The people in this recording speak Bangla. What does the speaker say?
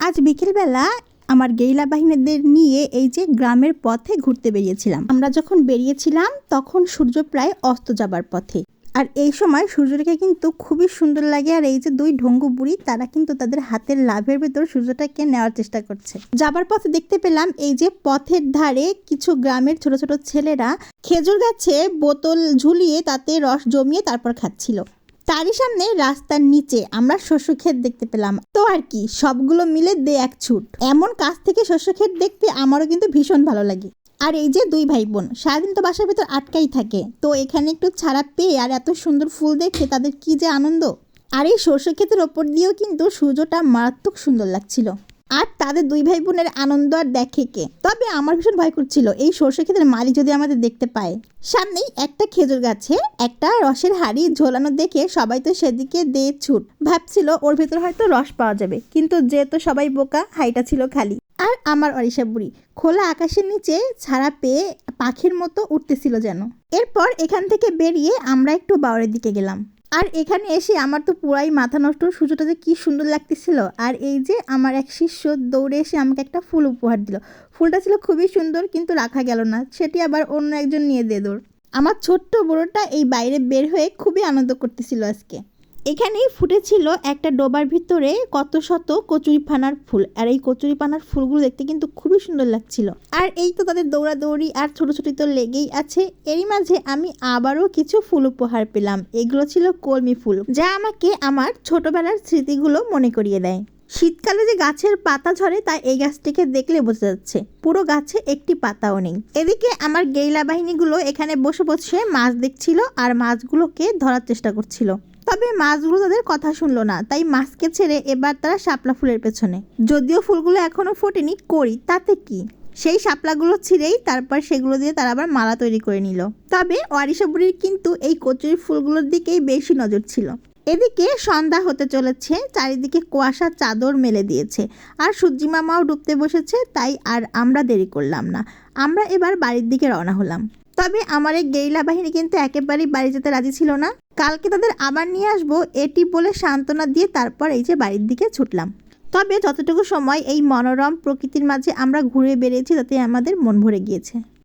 আজ বিকেলবেলা আমার গেরিলা বাহিনীদের নিয়ে এই যে গ্রামের পথে ঘুরতে বেরিয়েছিলাম। আমরা যখন বেরিয়েছিলাম তখন সূর্য প্রায় অস্ত যাবার পথে, আর এই সময় সূর্যটাকে কিন্তু খুবই সুন্দর লাগে। আর এই যে দুই ঢঙ্গু বুড়ি তারা কিন্তু তাদের হাতের লাভের ভেতর সূর্যটাকে নেওয়ার চেষ্টা করছে। যাবার পথে দেখতে পেলাম এই যে পথের ধারে কিছু গ্রামের ছোট ছোট ছেলেরা খেজুর গাছে বোতল ঝুলিয়ে তাতে রস জমিয়ে তারপর খাচ্ছিল। তারই সামনে রাস্তার নিচে আমরা শস্য ক্ষেত দেখতে পেলাম। তো আর কি, সবগুলো মিলে দে এক ছুট। এমন কাছ থেকে শস্য ক্ষেত দেখতে আমারও কিন্তু ভীষণ ভালো লাগে। আর এই যে দুই ভাই বোন সারাদিন তো বাসার ভিতর আটকাই থাকে, তো এখানে একটু ছাড়া পেয়ে আর এত সুন্দর ফুল দেখে তাদের কি যে আনন্দ। আর এই শস্য ক্ষেতের ওপর দিয়েও কিন্তু সূর্যটা মারাত্মক সুন্দর লাগছিল। আর তাদের দুই ভাই বোনের আনন্দ আর দেখে কে। তবে আমার ভীষণ ভয় করছিল এই সর্ষে ক্ষেতের মালি যদি আমাদের দেখতে পায়। সামনেই একটা খেজুর গাছে একটা রসের হাড়ি ঝোলানো দেখে সবাই তো সেদিকে দিয়ে ছুট। ভাবছিল ওর ভেতর হয়তো রস পাওয়া যাবে, কিন্তু যেহেতু সবাই বোকা, হাড়িটা ছিল খালি। আর আমার অরিষা বুড়ি খোলা আকাশের নিচে ছাড়া পেয়ে পাখির মতো উঠতেছিল যেন। এরপর এখান থেকে বেরিয়ে আমরা একটু বাওয়ারের দিকে গেলাম। আর এখানে এসে আমার তো পুরাই মাথা নষ্ট, সূর্যটা যে কি সুন্দর লাগতেছিল। আর এই যে আমার এক শিষ্য দৌড়ে এসে আমাকে একটা ফুল উপহার দিল। ফুলটা ছিল খুবই সুন্দর, কিন্তু রাখা গেল না, সেটি আবার অন্য একজন নিয়ে দিয়ে দৌড়। আমার ছোট্ট বড়টা এই বাইরে বের হয়ে খুবই আনন্দ করতেছিল আজকে। এখানেই ফুটেছিল একটা ডোবার ভিতরে কত শত কচুরিপানার ফুল। আর এই কচুরিপানার ফুলগুলো দেখতে কিন্তু খুবই সুন্দর লাগছিল। আর এই তো তাদের দৌড়াদৌড়ি আর ছোটাছুটি তো লেগেই আছে। এরই মাঝে আমি আবারও কিছু ফুল উপহার পেলাম। এগুলো ছিল কলমি ফুল, যা আমাকে আমার ছোটবেলার স্মৃতিগুলো মনে করিয়ে দেয়। শীতকালে যে গাছের পাতা ঝরে তা এই গাছটিকে দেখলে বোঝা যাচ্ছে। পুরো গাছে একটি পাতাও নেই। এদিকে আমার গেরিলা বাহিনীগুলো এখানে বসে বসে মাছ দেখছিল আর মাছগুলোকে ধরার চেষ্টা করছিল। তবে মাছগুলো তাদের কথা শুনলো না, তাই মাছকে ছেড়ে এবার তারা শাপলা ফুলের পেছনে। যদিও ফুলগুলো এখনো ফোটেনি, করি তাতে কি, সেই শাপলাগুলো ছিঁড়েই তারপর সেগুলো দিয়ে তারা আবার মালা তৈরি করে নিল। তবে অরিষা বুড়ির কিন্তু এই কচুরি ফুলগুলোর দিকেই বেশি নজর ছিল। এদিকে সন্ধ্যা হতে চলেছে, চারিদিকে কুয়াশা চাদর মেলে দিয়েছে আর সূর্যি মামাও ডুবতে বসেছে। তাই আর আমরা দেরি করলাম না, আমরা এবার বাড়ির দিকে রওনা হলাম। তবে আমার এই গেরিলা বাহিনী কিন্তু একেবারেই বাড়ি যেতে রাজি ছিল না। কালকে তাদের আবার নিয়ে আসবো এটি বলে সান্ত্বনা দিয়ে তারপর এই যে বাড়ির দিকে ছুটলাম। তবে যতটুকু সময় এই মনোরম প্রকৃতির মাঝে আমরা ঘুরে বেরিয়েছি তাতে আমাদের মন ভরে গিয়েছে।